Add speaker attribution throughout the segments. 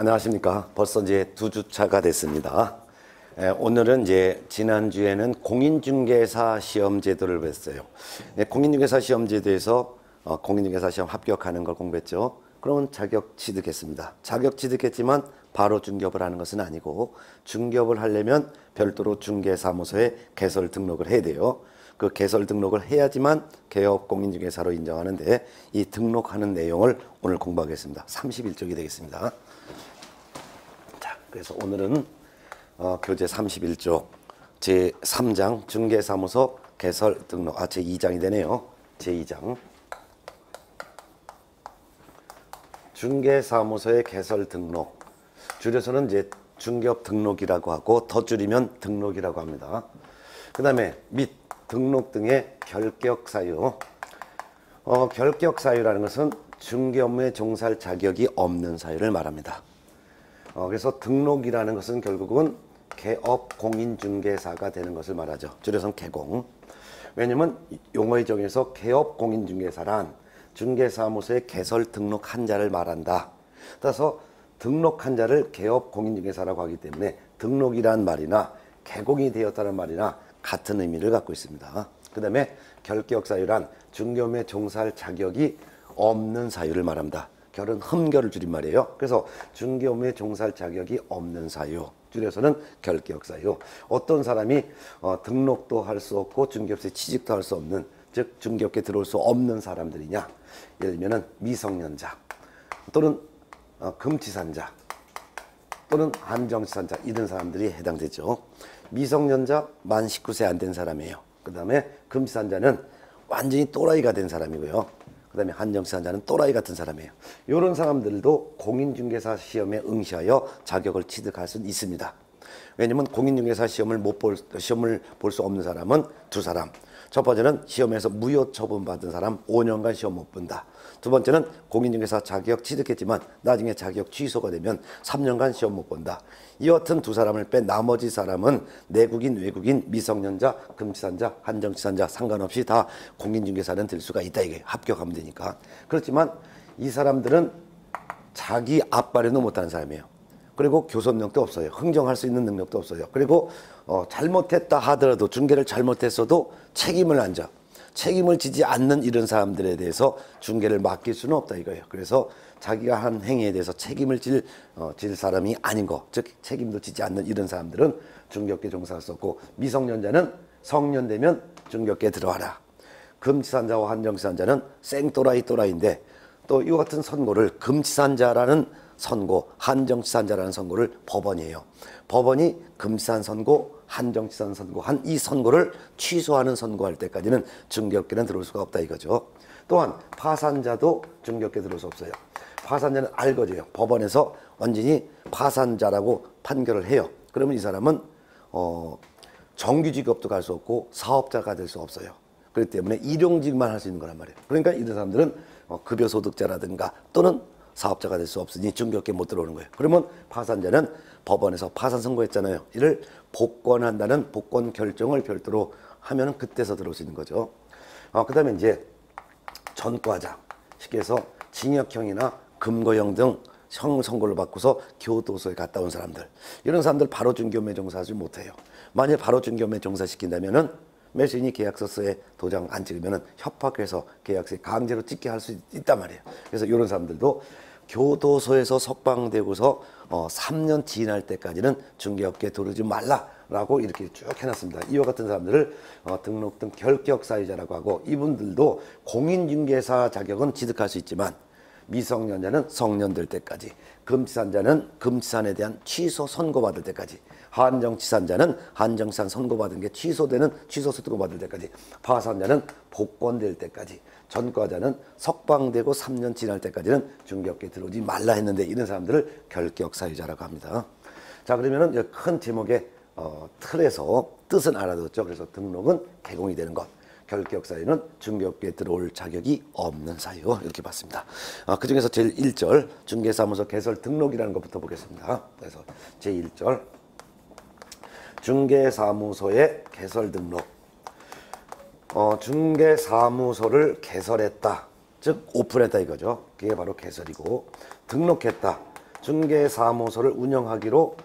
Speaker 1: 안녕하십니까. 벌써 이제 2주차가 됐습니다. 오늘은 이제 지난주에는 공인중개사 시험 제도를 배웠어요. 공인중개사 시험 제도에서 공인중개사 시험 합격하는 걸 공부했죠. 그러면 자격 취득했습니다. 자격 취득했지만 바로 중개업을 하는 것은 아니고 중개업을 하려면 별도로 중개사무소에 개설 등록을 해야 돼요. 그 개설 등록을 해야지만 개업 공인중개사로 인정하는데 이 등록하는 내용을 오늘 공부하겠습니다. 31쪽이 되겠습니다. 자, 그래서 오늘은 교재 31쪽 제3장 중개사무소 개설 등록 제2장이 되네요. 제2장 중개사무소의 개설 등록, 줄여서는 이제 중개업 등록이라고 하고 더 줄이면 등록이라고 합니다. 그 다음에 및 등록 등의 결격 사유. 결격 사유라는 것은 중개 업무에 종사할 자격이 없는 사유를 말합니다. 그래서 등록이라는 것은 결국은 개업 공인중개사가 되는 것을 말하죠. 줄여서 개공. 왜냐면 용어의 정의에서 개업 공인중개사란 중개사무소에 개설 등록한 자를 말한다. 따라서 등록한 자를 개업 공인중개사라고 하기 때문에 등록이란 말이나 개공이 되었다는 말이나 같은 의미를 갖고 있습니다. 그 다음에 결격 사유란 중개업무에 종사할 자격이 없는 사유를 말합니다. 결은 흠결을 줄인 말이에요. 그래서 중개업무에 종사할 자격이 없는 사유, 줄여서는 결격 사유. 어떤 사람이 등록도 할 수 없고 중개업소에 취직도 할 수 없는, 즉 중개업계에 들어올 수 없는 사람들이냐. 예를 들면 미성년자 또는 금치산자 또는 한정치산자, 이런 사람들이 해당되죠. 미성년자 만 19세 안 된 사람이에요. 그 다음에 금치산자는 완전히 또라이가 된 사람이고요. 그 다음에 한정치산자는 또라이 같은 사람이에요. 이런 사람들도 공인중개사 시험에 응시하여 자격을 취득할 수 있습니다. 왜냐하면 공인중개사 시험을 볼 수 없는 사람은 두 사람. 첫 번째는 시험에서 무효 처분받은 사람 5년간 시험 못 본다. 두 번째는 공인중개사 자격 취득했지만 나중에 자격 취소가 되면 3년간 시험 못 본다. 이 같은 두 사람을 뺀 나머지 사람은 내국인, 외국인, 미성년자, 금치산자, 한정치산자 상관없이 다 공인중개사는 될 수가 있다. 이게 합격하면 되니까. 그렇지만 이 사람들은 자기 앞발에도 못하는 사람이에요. 그리고 교섭력도 없어요. 흥정할 수 있는 능력도 없어요. 그리고 잘못했다 하더라도 중개를 잘못했어도 책임을 안 져. 책임을 지지 않는 이런 사람들에 대해서 중개를 맡길 수는 없다 이거예요. 그래서 자기가 한 행위에 대해서 책임을 질 사람이 아닌 거, 즉 책임도 지지 않는 이런 사람들은 중개업계에 종사할 수 없고, 미성년자는 성년 되면 중개업계에 들어와라. 금치산자와 한정치산자는 생또라이인데 또 이 같은 선고를 금치산자라는 선고, 한정치산자라는 선고를 법원이에요. 법원이 금치산 선고, 한정치산 선고한 이 선고를 취소하는 선고할 때까지는 중개업계는 들어올 수가 없다 이거죠. 또한 파산자도 중개업계에 들어올 수 없어요. 파산자는 알거져요. 법원에서 완전히 파산자라고 판결을 해요. 그러면 이 사람은 정규직업도 갈 수 없고 사업자가 될 수 없어요. 그렇기 때문에 일용직만 할 수 있는 거란 말이에요. 그러니까 이런 사람들은 급여소득자라든가 또는 사업자가 될 수 없으니 중개업계에 못 들어오는 거예요. 그러면 파산자는 법원에서 파산 선고했잖아요. 이를 복권한다는 복권 결정을 별도로 하면은 그때서 들어올 수 있는 거죠. 그 다음에 이제 전과자, 쉽게 해서 징역형이나 금고형 등 선고를 받고서 교도소에 갔다 온 사람들, 이런 사람들 바로 중개업무에 종사하지 못해요. 만약 바로 중개업무에 종사시킨다면은 매수인이 계약서에 도장 안 찍으면 협박해서 계약서에 강제로 찍게 할 수 있단 말이에요. 그래서 이런 사람들도 교도소에서 석방되고서 3년 지날 때까지는 중개업계에 들어오지 말라라고 이렇게 쭉 해놨습니다. 이와 같은 사람들을 등록 등 결격 사유자라고 하고, 이분들도 공인중개사 자격은 취득할 수 있지만 미성년자는 성년 될 때까지, 금치산자는 금치산에 대한 취소 선고받을 때까지, 한정치산자는 한정치산 선고받은 게 취소되는 취소 선고받을 때까지, 파산자는 복권될 때까지, 전과자는 석방되고 3년 지날 때까지는 중개업계에 들어오지 말라 했는데, 이런 사람들을 결격 사유자라고 합니다. 자, 그러면은 큰 제목의 틀에서 뜻은 알아듣죠. 그래서 등록은 개공이 되는 것, 결격 사유는 중개업계에 들어올 자격이 없는 사유, 이렇게 봤습니다. 그 중에서 제일 1절 중개사무소 개설 등록이라는 것부터 보겠습니다. 그래서 제1절 중개사무소의 개설 등록. 중개사무소를 개설했다, 즉 오픈했다 이거죠. 그게 바로 개설이고, 등록했다, 중개사무소를 운영하기로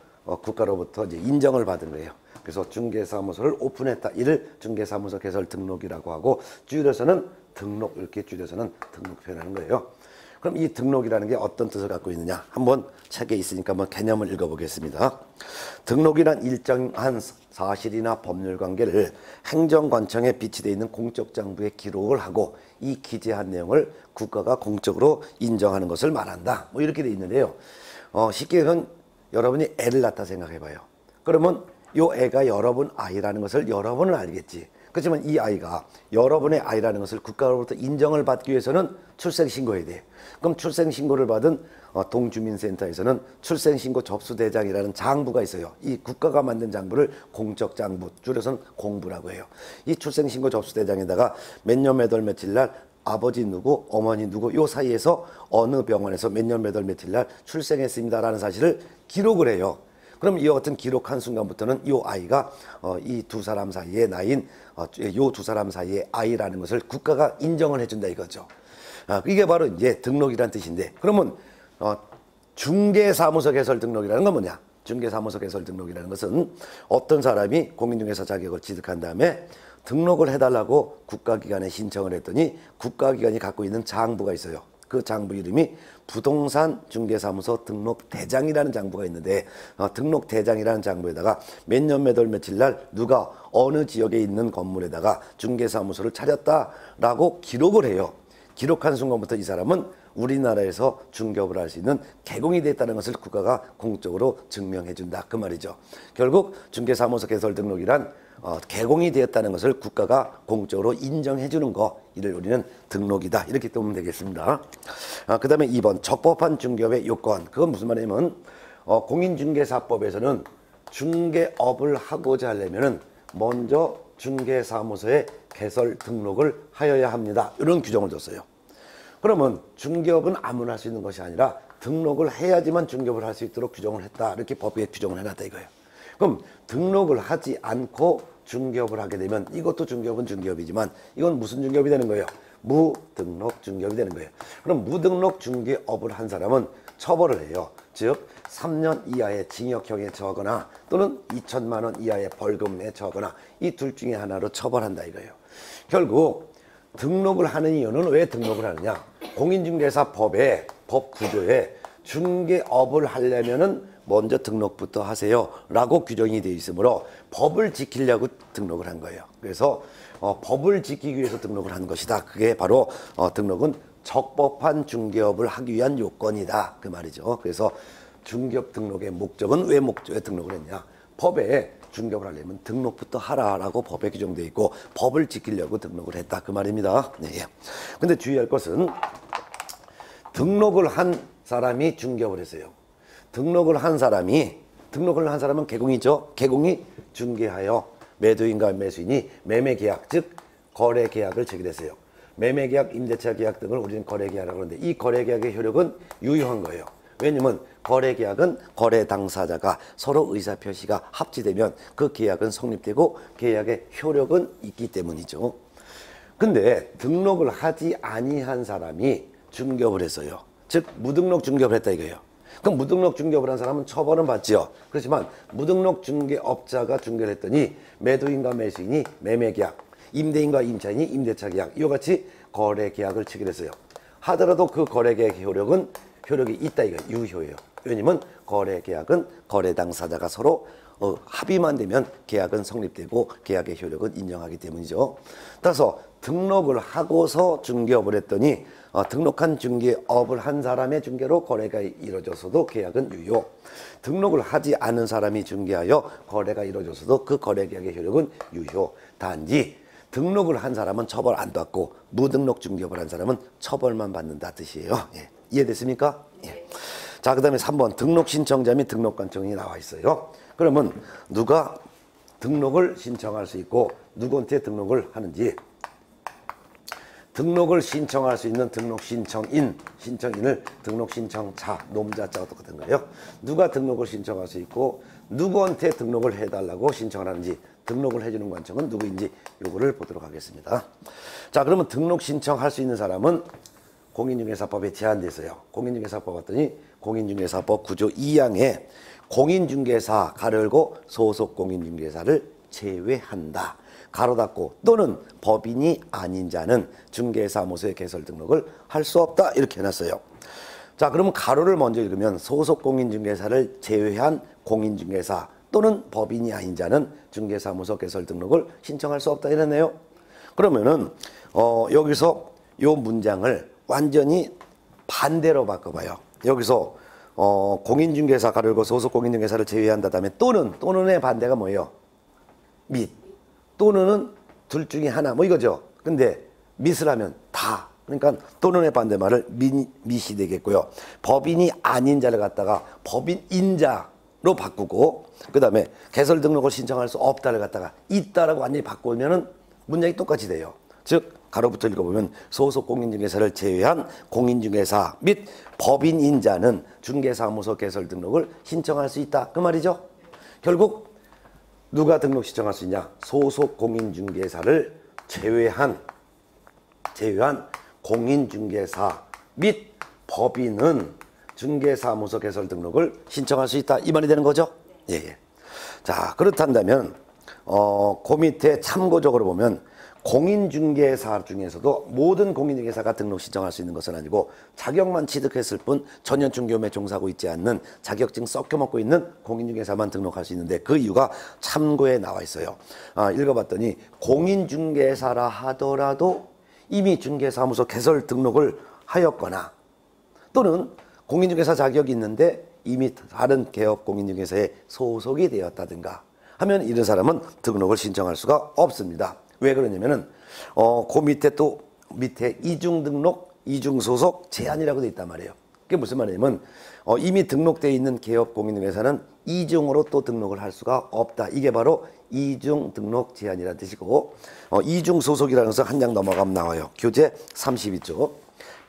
Speaker 1: 국가로부터 이제 인정을 받은 거예요. 그래서 중개사무소를 오픈했다. 이를 중개사무소 개설 등록이라고 하고 줄여서는 등록, 이렇게 줄여서는 등록 표현하는 거예요. 그럼 이 등록이라는 게 어떤 뜻을 갖고 있느냐? 한번 책에 있으니까 한번 개념을 읽어보겠습니다. 등록이란 일정한 사실이나 법률 관계를 행정관청에 비치되어 있는 공적 장부에 기록을 하고 이 기재한 내용을 국가가 공적으로 인정하는 것을 말한다. 뭐 이렇게 돼 있는데요. 쉽게 얘기하면 여러분이 애를 낳다 생각해봐요. 그러면 요 애가 여러분 아이라는 것을 여러분은 알겠지. 그렇지만 이 아이가 여러분의 아이라는 것을 국가로부터 인정을 받기 위해서는 출생신고해야 돼. 그럼 출생신고를 받은 동주민센터에서는 출생신고 접수대장이라는 장부가 있어요. 이 국가가 만든 장부를 공적장부, 줄여서는 공부라고 해요. 이 출생신고 접수대장에다가 몇 년 몇 월 며칠 날 아버지 누구, 어머니 누구 요 사이에서 어느 병원에서 몇 년 몇 월 며칠 날 출생했습니다라는 사실을 기록을 해요. 그럼 이와 같은 기록한 순간부터는 이 아이가 이 두 사람 사이의 나이인 요 두 사람 사이의 아이라는 것을 국가가 인정을 해준다 이거죠. 이게 바로 이제 등록이란 뜻인데, 그러면 중개사무소 개설 등록이라는 건 뭐냐? 중개사무소 개설 등록이라는 것은 어떤 사람이 공인중개사 자격을 취득한 다음에 등록을 해달라고 국가기관에 신청을 했더니 국가기관이 갖고 있는 장부가 있어요. 그 장부 이름이 부동산 중개사무소 등록대장이라는 장부가 있는데 등록대장이라는 장부에다가 몇 년 몇 월 며칠 날 누가 어느 지역에 있는 건물에다가 중개사무소를 차렸다라고 기록을 해요. 기록한 순간부터 이 사람은 우리나라에서 중개업을 할 수 있는 개공이 됐다는 것을 국가가 공적으로 증명해 준다 그 말이죠. 결국 중개사무소 개설 등록이란 개공이 되었다는 것을 국가가 공적으로 인정해 주는 거, 이를 우리는 등록이다 이렇게 보면 되겠습니다. 그 다음에 2번 적법한 중개업의 요건. 그건 무슨 말이냐면 공인중개사법에서는 중개업을 하고자 하려면은 먼저 중개사무소에 개설 등록을 하여야 합니다. 이런 규정을 뒀어요. 그러면 중개업은 아무나 할 수 있는 것이 아니라 등록을 해야지만 중개업을 할 수 있도록 규정을 했다. 이렇게 법에 규정을 해놨다 이거예요. 그럼 등록을 하지 않고 중개업을 하게 되면 이것도 중개업은 중개업이지만 이건 무슨 중개업이 되는 거예요? 무등록 중개업이 되는 거예요. 그럼 무등록 중개업을 한 사람은 처벌을 해요. 즉 3년 이하의 징역형에 처하거나 또는 2천만 원 이하의 벌금에 처하거나 이 둘 중에 하나로 처벌한다 이거예요. 결국 등록을 하는 이유는 왜 등록을 하느냐? 공인중개사법의 법 구조에 중개업을 하려면은 먼저 등록부터 하세요 라고 규정이 되어 있으므로 법을 지키려고 등록을 한 거예요. 그래서 법을 지키기 위해서 등록을 한 것이다. 그게 바로 등록은 적법한 중개업을 하기 위한 요건이다 그 말이죠. 그래서 중개업 등록의 목적은 왜 등록을 했냐? 법에 중개업을 하려면 등록부터 하라라고 법에 규정되어 있고 법을 지키려고 등록을 했다 그 말입니다. 네. 근데 주의할 것은 등록을 한 사람이 중개업을 했어요. 등록을 한 사람은 개공이죠. 개공이 중개하여 매도인과 매수인이 매매계약 즉 거래계약을 체결했어요. 매매계약, 임대차 계약 등을 우리는 거래계약이라고 하는데 이 거래계약의 효력은 유효한 거예요. 왜냐면 거래계약은 거래 당사자가 서로 의사표시가 합치되면 그 계약은 성립되고 계약의 효력은 있기 때문이죠. 근데 등록을 하지 아니한 사람이 중개업을 했어요. 즉 무등록 중개업을 했다 이거예요. 그럼 무등록 중개업을 한 사람은 처벌은 받지요. 그렇지만 무등록 중개업자가 중개를 했더니 매도인과 매수인이 매매계약, 임대인과 임차인이 임대차 계약 이와 같이 거래계약을 체결했어요. 하더라도 그 거래계약의 효력이 있다 이거 유효예요. 왜냐면 거래계약은 거래 당사자가 서로 합의만 되면 계약은 성립되고 계약의 효력은 인정하기 때문이죠. 따라서 등록을 하고서 중개업을 했더니 등록한 중개업을 한 사람의 중개로 거래가 이루어져서도 계약은 유효. 등록을 하지 않은 사람이 중개하여 거래가 이루어져서도 그 거래계약의 효력은 유효. 단지 등록을 한 사람은 처벌 안 받고 무등록 중개업을 한 사람은 처벌만 받는다 뜻이에요. 예. 이해됐습니까? 예. 자, 그 다음에 3번 등록 신청자 및 등록관청이 나와 있어요. 그러면 누가 등록을 신청할 수 있고 누구한테 등록을 하는지, 등록을 신청할 수 있는 등록 신청인을 등록 신청자, 놈자자가 똑같은 거예요. 누가 등록을 신청할 수 있고 누구한테 등록을 해달라고 신청을 하는지, 등록을 해주는 관청은 누구인지 요거를 보도록 하겠습니다. 자, 그러면 등록 신청할 수 있는 사람은 공인중개사법에 제한돼 있어요. 공인중개사법 봤더니 공인중개사법 9조 2항에 공인중개사 가로 열고 소속 공인중개사를 제외한다. 가로 닫고 또는 법인이 아닌 자는 중개사무소의 개설 등록을 할 수 없다. 이렇게 해놨어요. 자, 그러면 가로를 먼저 읽으면 소속 공인중개사를 제외한 공인중개사 또는 법인이 아닌 자는 중개사무소 개설 등록을 신청할 수 없다 이러네요. 그러면은 여기서 요 문장을 완전히 반대로 바꿔봐요. 여기서 공인중개사 가로 열고 소속 공인중개사를 제외한다 다음에 또는의 반대가 뭐예요? 및. 또는은 둘 중에 하나 뭐 이거죠. 근데 밋을 하면 다. 그러니까 또는의 반대말을 밋이 되겠고요. 법인이 아닌 자를 갖다가 법인인자로 바꾸고 그 다음에 개설 등록을 신청할 수 없다를 갖다가 있다라고 완전히 바꾸면은 문장이 똑같이 돼요. 즉 가로부터 읽어보면 소속 공인중개사를 제외한 공인중개사 및 법인인자는 중개사무소 개설 등록을 신청할 수 있다. 그 말이죠. 결국 누가 등록 신청할 수 있냐? 소속 공인중개사를 제외한 공인중개사 및 법인은 중개사무소 개설 등록을 신청할 수 있다. 이 말이 되는 거죠? 예. 자, 그렇단다면 그 밑에 참고적으로 보면 공인중개사 중에서도 모든 공인중개사가 등록 신청할 수 있는 것은 아니고 자격만 취득했을 뿐 전혀 중개업에 종사하고 있지 않는 자격증 썩혀먹고 있는 공인중개사만 등록할 수 있는데 그 이유가 참고에 나와 있어요. 읽어봤더니 공인중개사라 하더라도 이미 중개사무소 개설 등록을 하였거나 또는 공인중개사 자격이 있는데 이미 다른 개업 공인중개사에 소속이 되었다든가 하면 이런 사람은 등록을 신청할 수가 없습니다. 왜 그러냐면은 그 밑에 또 밑에 이중 등록, 이중 소속 제한이라고 돼 있단 말이에요. 그게 무슨 말이냐면 이미 등록되어 있는 개업 공인중개사는 이중으로 또 등록을 할 수가 없다. 이게 바로 이중 등록 제한이라는 뜻이고 이중 소속이라는 것은 한 장 넘어가면 나와요. 교재 32조.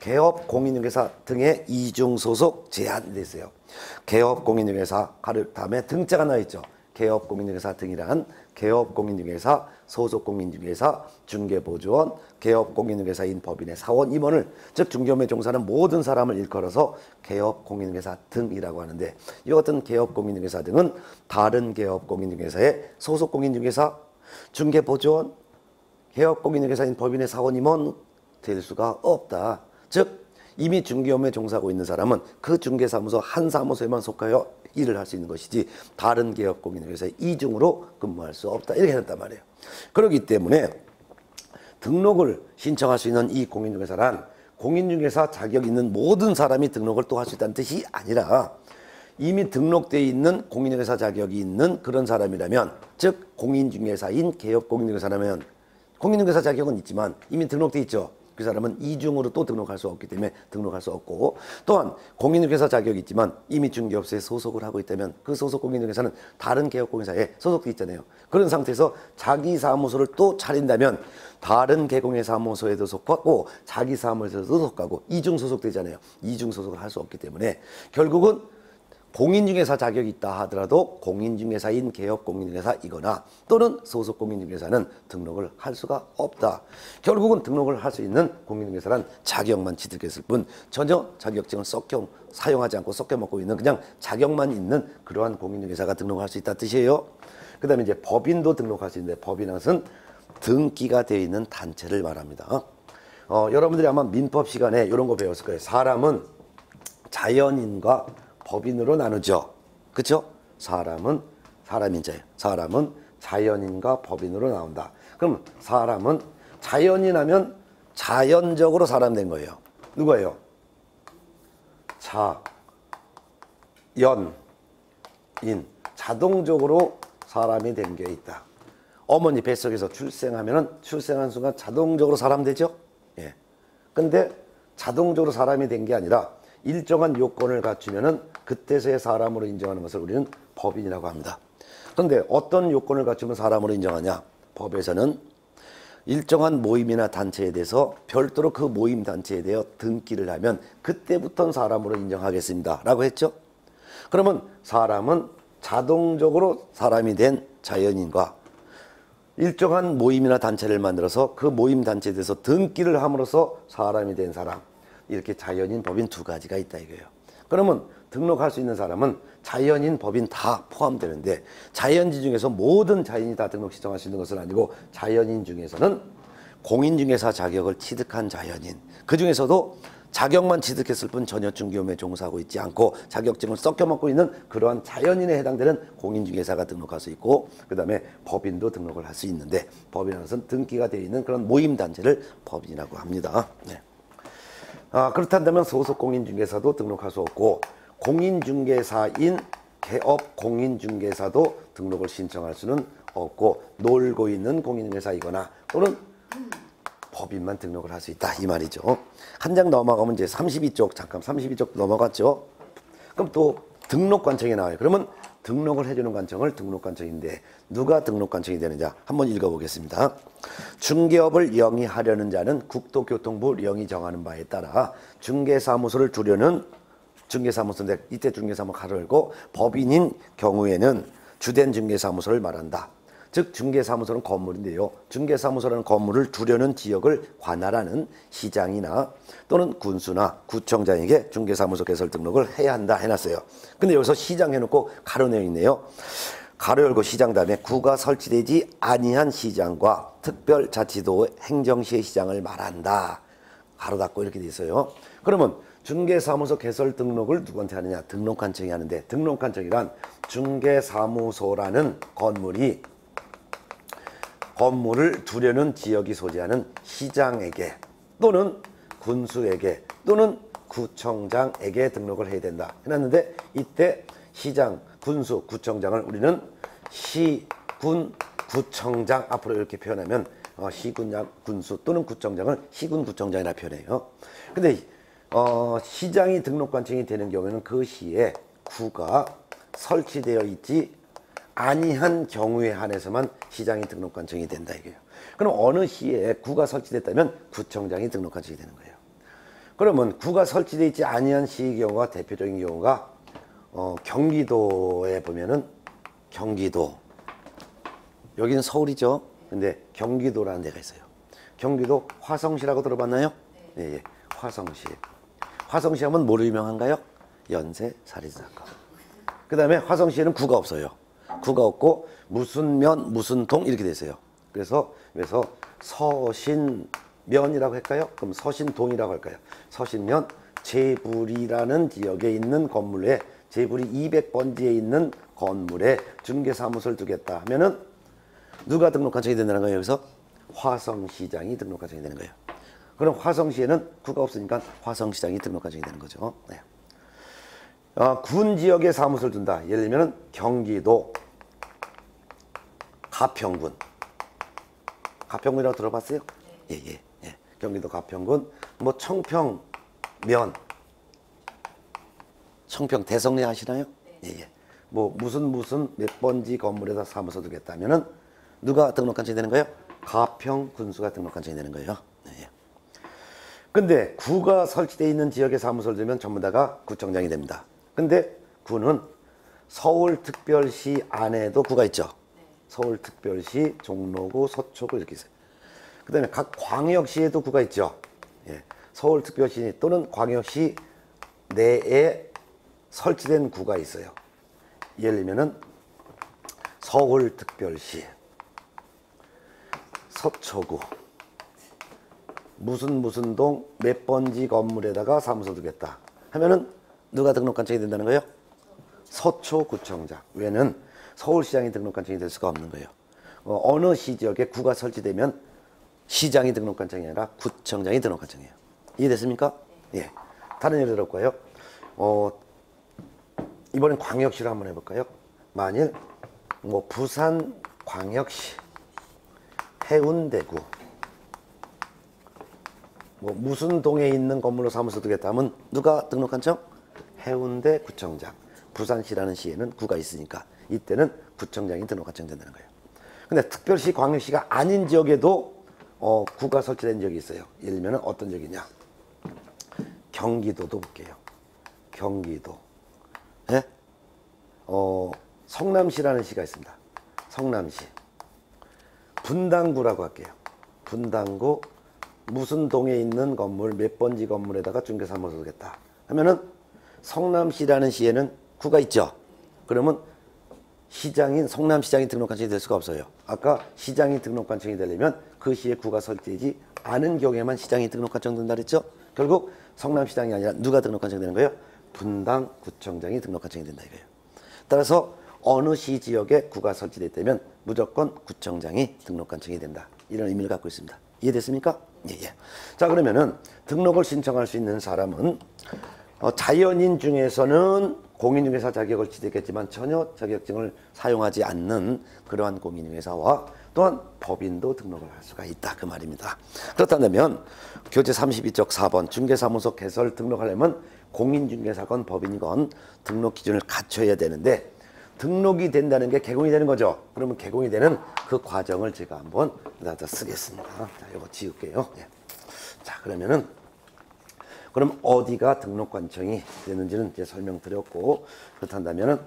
Speaker 1: 개업 공인중개사 등의 이중 소속 제한이 돼 있어요. 개업 공인중개사 가로 다음에 등자가 나와 있죠. 개업 공인중개사 등이란 개업 공인중개사, 소속 공인중개사, 중개보조원, 개업 공인중개사인 법인의 사원 임원을 즉 중개업에 종사하는 모든 사람을 일컬어서 개업 공인중개사 등이라고 하는데 이 같은 개업 공인중개사 등은 다른 개업 공인중개사의 소속 공인중개사, 중개보조원, 개업 공인중개사인 법인의 사원 임원 될 수가 없다. 즉 이미 중개업에 종사하고 있는 사람은 그 중개사무소 한 사무소에만 속하여 일을 할 수 있는 것이지 다른 개업 공인중개사의 이중으로 근무할 수 없다. 이렇게 해놨단 말이에요. 그렇기 때문에 등록을 신청할 수 있는 이 공인중개사란 공인중개사 자격 있는 모든 사람이 등록을 또 할 수 있다는 뜻이 아니라 이미 등록되어 있는 공인중개사 자격이 있는 그런 사람이라면 즉 공인중개사인 개업 공인중개사라면 공인중개사 자격은 있지만 이미 등록되어 있죠. 그 사람은 이중으로 또 등록할 수 없기 때문에 등록할 수 없고 또한 공인중개사 자격이 있지만 이미 중개업소에 소속을 하고 있다면 그 소속 공인중개사는 다른 개업공인사에 소속돼 있잖아요. 그런 상태에서 자기 사무소를 또 차린다면 다른 개공의 사무소에도 속하고 자기 사무소에도 속하고 이중 소속되잖아요. 이중 소속을 할 수 없기 때문에 결국은 공인중개사 자격이 있다 하더라도 공인중개사인 개업 공인중개사이거나 또는 소속 공인중개사는 등록을 할 수가 없다. 결국은 등록을 할 수 있는 공인중개사란 자격만 취득했을 뿐 전혀 자격증을 사용하지 않고 섞여먹고 있는 그냥 자격만 있는 그러한 공인중개사가 등록할 수 있다는 뜻이에요. 그 다음에 이제 법인도 등록할 수 있는데 법인은 것은 등기가 되어 있는 단체를 말합니다. 여러분들이 아마 민법 시간에 이런 거 배웠을 거예요. 사람은 자연인과 법인으로 나누죠. 그렇죠? 사람은 사람인자예요. 사람은 자연인과 법인으로 나온다. 그럼 사람은 자연인하면 자연적으로 사람 된 거예요. 누구예요? 자연인. 자동적으로 사람이 된 게 있다. 어머니 뱃속에서 출생하면은 출생한 순간 자동적으로 사람 되죠? 예. 근데 자동적으로 사람이 된 게 아니라 일정한 요건을 갖추면은 그때서야 사람으로 인정하는 것을 우리는 법인이라고 합니다. 그런데 어떤 요건을 갖추면 사람으로 인정하냐? 법에서는 일정한 모임이나 단체에 대해서 별도로 그 모임 단체에 대해 등기를 하면 그때부터는 사람으로 인정하겠습니다. 라고 했죠? 그러면 사람은 자동적으로 사람이 된 자연인과 일정한 모임이나 단체를 만들어서 그 모임 단체에 대해서 등기를 함으로써 사람이 된 사람 이렇게 자연인, 법인 두 가지가 있다 이거예요. 그러면 등록할 수 있는 사람은 자연인, 법인 다 포함되는데 자연인 중에서 모든 자연인이 다 등록 신청할 수 있는 것은 아니고 자연인 중에서는 공인중개사 자격을 취득한 자연인, 그 중에서도 자격만 취득했을 뿐 전혀 중개업에 종사하고 있지 않고 자격증을 섞여먹고 있는 그러한 자연인에 해당되는 공인중개사가 등록할 수 있고, 그 다음에 법인도 등록을 할 수 있는데, 법인이라는 것은 등기가 되어 있는 그런 모임단체를 법인이라고 합니다. 네. 그렇다면 소속 공인중개사도 등록할 수 없고, 공인중개사인 개업 공인중개사도 등록을 신청할 수는 없고, 놀고 있는 공인중개사이거나 또는 법인만 등록을 할 수 있다, 이 말이죠. 한 장 넘어가면 이제 32쪽, 잠깐 32쪽 넘어갔죠. 그럼 또 등록관청이 나와요. 그러면 등록을 해주는 관청을 등록관청인데 누가 등록관청이 되느냐 한번 읽어보겠습니다. 중개업을 영위하려는 자는 국토교통부 영이 정하는 바에 따라 중개사무소를 두려는 중개사무소인데, 이때 중개사무 가로 열고 법인인 경우에는 주된 중개사무소를 말한다. 즉 중개사무소는 건물인데요, 중개사무소라는 건물을 두려는 지역을 관할하는 시장이나 또는 군수나 구청장에게 중개사무소 개설 등록을 해야 한다 해놨어요. 근데 여기서 시장 해놓고 가로 내어 있네요. 가로 열고 시장 다음에 구가 설치되지 아니한 시장과 특별자치도 행정시의 시장을 말한다, 가로 닫고 이렇게 돼 있어요. 그러면 중개사무소 개설 등록을 누구한테 하느냐? 등록관청이 하는데, 등록관청이란 중개사무소라는 건물을 두려는 지역이 소지하는 시장에게 또는 군수에게 또는 구청장에게 등록을 해야 된다 해놨는데, 이때 시장, 군수, 구청장을 우리는 시, 군, 구청장 앞으로 이렇게 표현하면 시군장, 군수 또는 구청장을 시군, 구청장이라 표현해요. 근데 시장이 등록관청이 되는 경우에는 그 시에 구가 설치되어 있지 아니한 경우에 한해서만 시장이 등록관청이 된다 이거예요. 그럼 어느 시에 구가 설치됐다면 구청장이 등록관청이 되는 거예요. 그러면 구가 설치되어 있지 아니한 시의 경우가, 대표적인 경우가 경기도에 보면은 경기도, 여기는 서울이죠. 근데 경기도라는 데가 있어요. 경기도 화성시라고 들어봤나요? 네. 예, 화성시. 화성시 하면 뭐로 유명한가요? 연쇄 살인 사건. 그 다음에 화성시에는 구가 없어요. 구가 없고 무슨 면 무슨 동 이렇게 돼 있어요. 그래서 서신면이라고 할까요? 그럼 서신동이라고 할까요? 서신면 제불이라는 지역에 있는 건물에, 제불이 200번지에 있는 건물에 중개사무소를 두겠다 하면은 누가 등록관청이 된다는 거예요? 여기서 화성시장이 등록관청이 되는 거예요. 그럼 화성시에는 구가 없으니까 화성시장이 등록관청이 되는 거죠. 네. 군 지역에 사무소를 둔다. 예를 들면 경기도 가평군. 가평군이라고 들어봤어요? 예. 경기도 가평군. 뭐 청평면, 청평 대성리 아시나요? 예. 뭐 무슨 몇 번지 건물에다 사무소 두겠다면은 누가 등록관청이 되는 거예요? 가평군수가 등록관청이 되는 거예요. 예. 근데 구가 설치되어 있는 지역에 사무소를 두면 전부 다가 구청장이 됩니다. 근데 구는 서울특별시 안에도 구가 있죠. 서울특별시, 종로구, 서초구 이렇게 있어요. 그 다음에 각 광역시에도 구가 있죠. 예. 서울특별시 또는 광역시 내에 설치된 구가 있어요. 예를 들면은 서울특별시, 서초구, 무슨 동 몇 번지 건물에다가 사무소 두겠다 하면은 누가 등록관청이 된다는 거예요? 서초구청장 외에는 서울시장이 등록관청이 될 수가 없는 거예요. 어느 시지역에 구가 설치되면 시장이 등록관청이 아니라 구청장이 등록관청이에요. 이해됐습니까? 예. 다른 예를 들어볼까요? 이번엔 광역시로 한번 해볼까요? 만일 뭐 부산광역시, 해운대구, 뭐 무슨 동에 있는 건물로 사무소 두겠다 하면 누가 등록관청? 해운대구청장. 부산시라는 시에는 구가 있으니까 이때는 구청장이 등록관청 된다는 거예요. 근데 특별시, 광역시가 아닌 지역에도 구가 설치된 지역이 있어요. 예를 들면 어떤 지역이냐? 경기도도 볼게요. 경기도. 예? 성남시라는 시가 있습니다. 성남시. 분당구라고 할게요. 분당구 무슨 동에 있는 건물 몇 번지 건물에다가 중개사무소 두겠다 하면은 성남시라는 시에는 구가 있죠. 그러면 시장인 성남시장이 등록관청이 될 수가 없어요. 아까 시장이 등록관청이 되려면 그 시에 구가 설치되지 않은 경우에만 시장이 등록관청 된다 그랬죠. 결국 성남시장이 아니라 누가 등록관청이 되는 거예요? 분당구청장이 등록관청이 된다 이거예요. 따라서 어느 시 지역에 구가 설치됐다면 무조건 구청장이 등록관청이 된다. 이런 의미를 갖고 있습니다. 이해됐습니까? 예. 자, 그러면은 등록을 신청할 수 있는 사람은 자연인 중에서는 공인중개사 자격을 취득했지만 전혀 자격증을 사용하지 않는 그러한 공인중개사와 또한 법인도 등록을 할 수가 있다 그 말입니다. 그렇다면 교재 32쪽 4번 중개사무소 개설 등록하려면 공인중개사건 법인건 등록 기준을 갖춰야 되는데 등록이 된다는 게 개공이 되는 거죠. 그러면 개공이 되는 그 과정을 제가 한번 여기다 쓰겠습니다. 자, 이거 지울게요. 예. 자, 그러면은 그럼 어디가 등록관청이 되는지는 이제 설명드렸고, 그렇다면은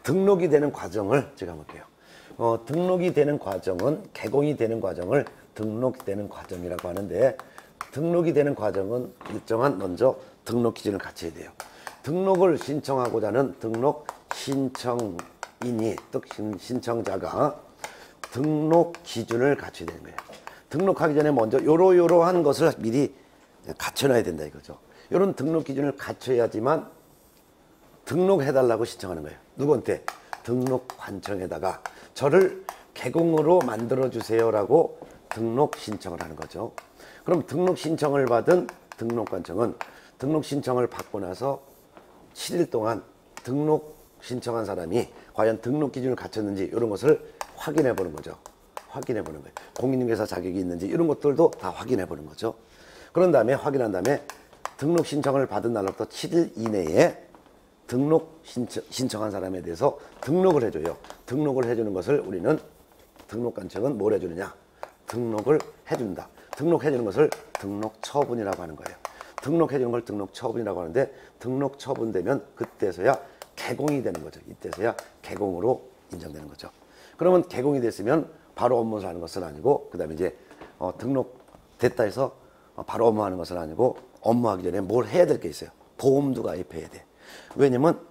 Speaker 1: 등록이 되는 과정을 제가 볼게요. 등록이 되는 과정은 개공이 되는 과정을 등록되는 과정이라고 하는데, 등록이 되는 과정은 일정한 먼저 등록 기준을 갖춰야 돼요. 등록을 신청하고자 하는 등록 신청인이 또 신청자가 등록 기준을 갖춰야 되는 거예요. 등록하기 전에 먼저 요러요러한 것을 미리 갖춰놔야 된다 이거죠. 이런 등록 기준을 갖춰야지만 등록해달라고 신청하는 거예요. 누구한테? 등록관청에다가 저를 개공으로 만들어주세요라고 등록 신청을 하는 거죠. 그럼 등록 신청을 받은 등록관청은 등록 신청을 받고 나서 7일 동안 등록 신청한 사람이 과연 등록 기준을 갖췄는지 이런 것을 확인해 보는 거죠. 확인해 보는 거예요. 공인중개사 자격이 있는지 이런 것들도 다 확인해 보는 거죠. 그런 다음에 확인한 다음에 등록 신청을 받은 날로부터 7일 이내에 등록 신청한 사람에 대해서 등록을 해줘요. 등록을 해주는 것을 우리는 등록관청은 뭘 해주느냐? 등록을 해준다. 등록해주는 것을 등록처분이라고 하는 거예요. 등록해주는 걸 등록처분이라고 하는데 등록처분되면 그때서야 개공이 되는 거죠. 이때서야 개공으로 인정되는 거죠. 그러면 개공이 됐으면 바로 업무를 하는 것은 아니고 그 다음에 이제 등록됐다 해서 바로 업무하는 것은 아니고 업무하기 전에 뭘 해야 될 게 있어요. 보험도 가입해야 돼. 왜냐면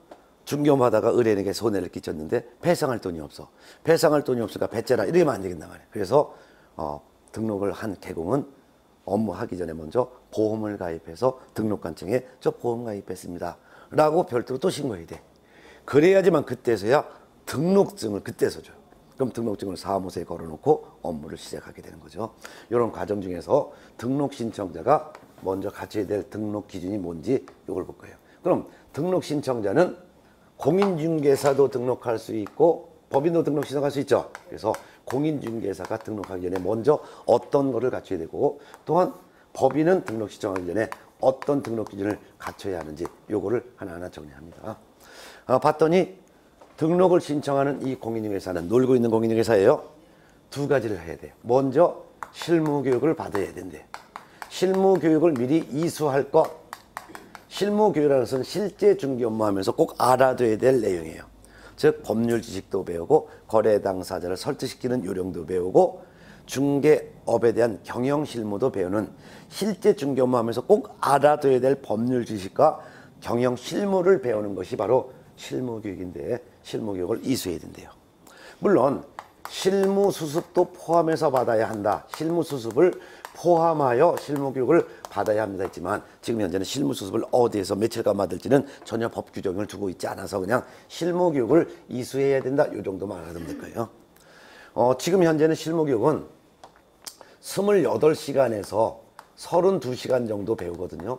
Speaker 1: 중개업하다가 의뢰인에게 손해를 끼쳤는데 배상할 돈이 없어. 배상할 돈이 없으니까 배째라 이러면 안 되겠단 말이에요. 그래서 등록을 한 개공은 업무하기 전에 먼저 보험을 가입해서 등록관청에 저 보험 가입했습니다 라고 별도로 또 신고해야 돼. 그래야지만 그때서야 등록증을 그때서 줘요. 그럼 등록증을 사무소에 걸어놓고 업무를 시작하게 되는 거죠. 이런 과정 중에서 등록 신청자가 먼저 갖춰야 될 등록 기준이 뭔지 이걸 볼 거예요. 그럼 등록 신청자는 공인중개사도 등록할 수 있고 법인도 등록 신청할 수 있죠. 그래서 공인중개사가 등록하기 전에 먼저 어떤 거를 갖춰야 되고 또한 법인은 등록 신청하기 전에 어떤 등록 기준을 갖춰야 하는지 요거를 하나하나 정리합니다. 봤더니 등록을 신청하는 이 공인중개사는 놀고 있는 공인중개사예요. 두 가지를 해야 돼요. 먼저 실무교육을 받아야 된대. 실무교육을 미리 이수할 것. 실무교육이라는 것은 실제 중개 업무하면서 꼭 알아둬야 될 내용이에요. 즉 법률 지식도 배우고 거래 당사자를 설득시키는 요령도 배우고 중개업에 대한 경영 실무도 배우는 실제 중개 업무하면서 꼭 알아둬야 될 법률 지식과 경영 실무를 배우는 것이 바로 실무교육인데 실무교육을 이수해야 된대요. 물론 실무수습도 포함해서 받아야 한다. 실무수습을 포함하여 실무교육을 받아야 합니다 했지만 지금 현재는 실무수습을 어디에서 며칠간 받을지는 전혀 법 규정을 두고 있지 않아서 그냥 실무교육을 이수해야 된다. 이 정도만 알아두면 될 거예요. 지금 현재는 실무교육은 28시간에서 32시간 정도 배우거든요.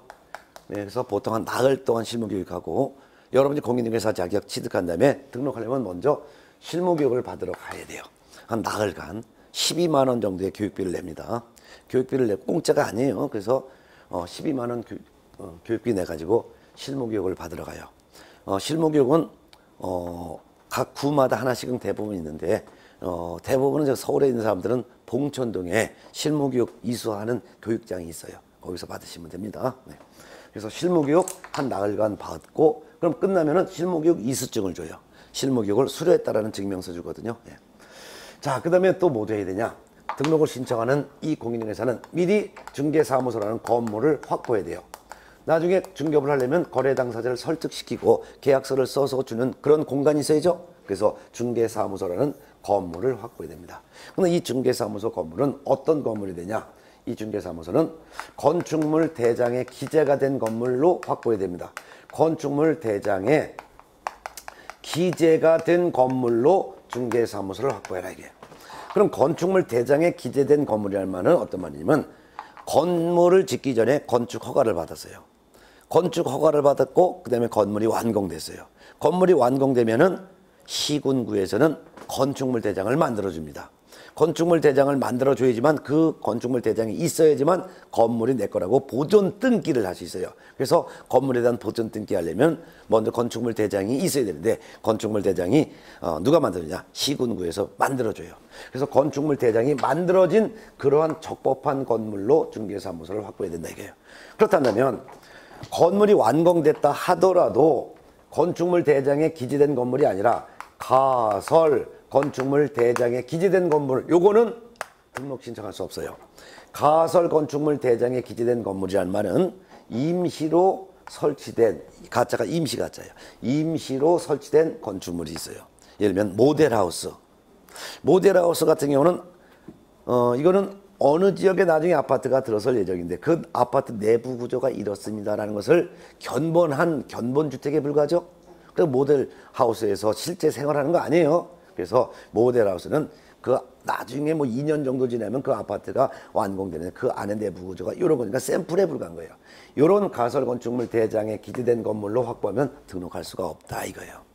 Speaker 1: 그래서 보통 한 나흘 동안 실무교육하고 여러분이 공인중개사 자격 취득한 다음에 등록하려면 먼저 실무교육을 받으러 가야 돼요. 한 나흘간 12만 원 정도의 교육비를 냅니다. 교육비를 내고 공짜가 아니에요. 그래서 12만 원 교육비 내가지고 실무교육을 받으러 가요. 실무교육은 각 구마다 하나씩은 대부분 있는데 대부분은 서울에 있는 사람들은 봉천동에 실무교육 이수하는 교육장이 있어요. 거기서 받으시면 됩니다. 네. 그래서 실무교육 한 나흘간 받고 그럼 끝나면은 실무교육 이수증을 줘요. 실무교육을 수료했다라는 증명서 주거든요. 네. 자, 그 다음에 또 뭐 돼야 되냐? 등록을 신청하는 이 공인중개사는 미리 중개사무소라는 건물을 확보해야 돼요. 나중에 중개업을 하려면 거래 당사자를 설득시키고 계약서를 써서 주는 그런 공간이 있어야죠. 그래서 중개사무소라는 건물을 확보해야 됩니다. 근데 이 중개사무소 건물은 어떤 건물이 되냐? 이 중개사무소는 건축물 대장에 기재가 된 건물로 확보해야 됩니다. 건축물 대장에 기재가 된 건물로 중개사무소를 확보해라 이게. 그럼 건축물 대장에 기재된 건물이라는 말은 어떤 말이냐면 건물을 짓기 전에 건축 허가를 받았어요. 건축 허가를 받았고 그 다음에 건물이 완공됐어요. 건물이 완공되면은 시군구에서는 건축물 대장을 만들어줍니다. 건축물 대장을 만들어줘야지만 그 건축물 대장이 있어야지만 건물이 내 거라고 보존 등기를 할 수 있어요. 그래서 건물에 대한 보존 등기 하려면 먼저 건축물 대장이 있어야 되는데 건축물 대장이 누가 만들었냐? 시군구에서 만들어줘요. 그래서 건축물 대장이 만들어진 그러한 적법한 건물로 중개사무소를 확보해야 된다 이거예요. 그렇다면 건물이 완공됐다 하더라도 건축물 대장에 기재된 건물이 아니라 가설 건축물 대장에 기재된 건물, 요거는 등록 신청할 수 없어요. 가설 건축물 대장에 기재된 건물이라는 말은 임시로 설치된, 가짜가 임시 가짜예요. 임시로 설치된 건축물이 있어요. 예를 들면 모델하우스. 모델하우스 같은 경우는 이거는 어느 지역에 나중에 아파트가 들어설 예정인데 그 아파트 내부 구조가 이렇습니다라는 것을 견본한 견본주택에 불과하죠. 그래서 모델하우스에서 실제 생활하는 거 아니에요. 그래서 모델하우스는 그 나중에 뭐 2년 정도 지나면 그 아파트가 완공되는 그 안에 내부 구조가 이런 거니까 샘플에 불과한 거예요. 이런 가설 건축물 대장에 기재된 건물로 확보하면 등록할 수가 없다 이거예요.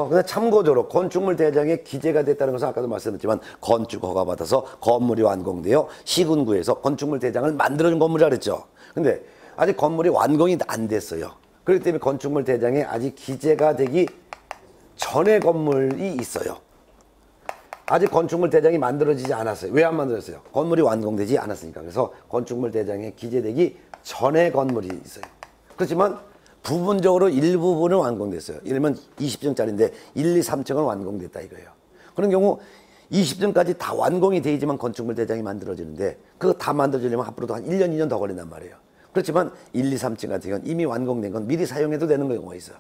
Speaker 1: 근데 참고적으로 건축물 대장에 기재가 됐다는 것은 아까도 말씀드렸지만 건축 허가 받아서 건물이 완공되어 시군구에서 건축물 대장을 만들어준 건물이라 그랬죠. 근데 아직 건물이 완공이 안 됐어요. 그렇기 때문에 건축물 대장에 아직 기재가 되기 전에 건물이 있어요. 아직 건축물 대장이 만들어지지 않았어요. 왜 안 만들어졌어요? 건물이 완공되지 않았으니까. 그래서 건축물 대장에 기재되기 전에 건물이 있어요. 그렇지만 부분적으로 일부분은 완공됐어요. 예를 들면 20층짜리인데 1, 2, 3층은 완공됐다 이거예요. 그런 경우 20층까지 다 완공이 되지만 건축물 대장이 만들어지는데 그거 다 만들어지려면 앞으로도 한 1년, 2년 더 걸린단 말이에요. 그렇지만 1, 2, 3층 같은 경우는 이미 완공된 건 미리 사용해도 되는 경우가 있어요.